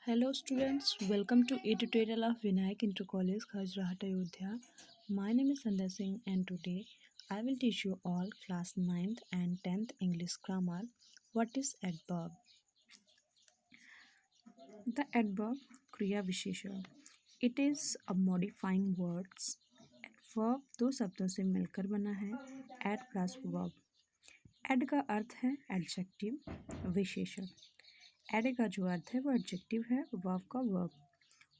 Hello students, welcome to a tutorial of Vinayak Inter College, Khajrahat, Ayodhya. My name is Sandhya Singh and today I will teach you all class 9th and 10th English grammar. What is adverb? The adverb क्रिया विशेषण. It is a modifying words. Adverb दो शब्दों से मिलकर बना है. Add plus verb. Add का अर्थ है एडजेक्टिव विशेषण. एड का जो अर्थ है वो एडजेक्टिव है. वर्ब का वर्ब.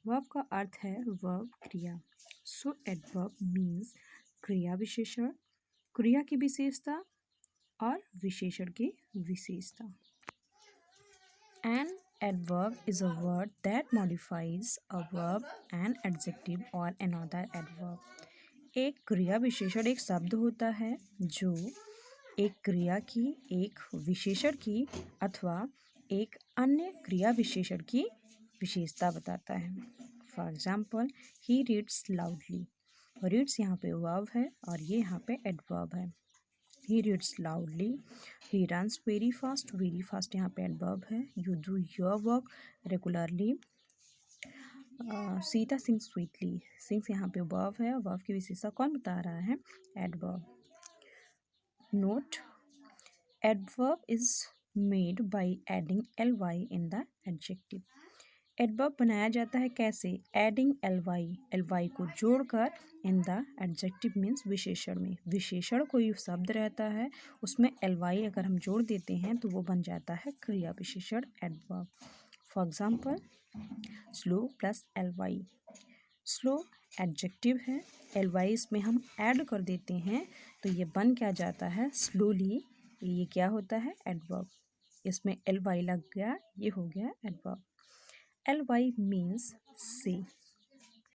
वर्ब का अर्थ है वर्ब क्रिया. सो एडवर्ब मीन्स क्रिया विशेषण, क्रिया की विशेषता और विशेषण की विशेषता. An adverb is a word that modifies a verb, an adjective or another adverb. एक क्रिया विशेषण एक शब्द होता है जो एक क्रिया की, एक विशेषण की अथवा एक अन्य क्रिया विशेषण की विशेषता बताता है. For example, he reads loudly. Reads यहाँ पे वर्ब है और ये यहाँ पे एडवर्ब है. He reads loudly. He runs very fast यहाँ पे एडवर्ब है. You do your work regularly. Sita sings sweetly. Sings यहाँ पे वर्ब है. वर्ब की विशेषता कौन बता रहा है? Adverb. Note, adverb is made by adding ly in the adjective. Adverb बनाया जाता है कैसे? एडिंग ly को जोड़कर इन द एडजेक्टिव मीन्स विशेषण में. विशेषण कोई शब्द रहता है उसमें ly अगर हम जोड़ देते हैं तो वो बन जाता है क्रिया विशेषण adverb. For example, slow plus ly. Slow adjective है, ly इसमें हम ऐड कर देते हैं तो ये बन क्या जाता है? स्लोली. ये क्या होता है? एडवर्ब. इसमें ly लग गया, ये हो गया एडवर्ब. ly मीन्स से.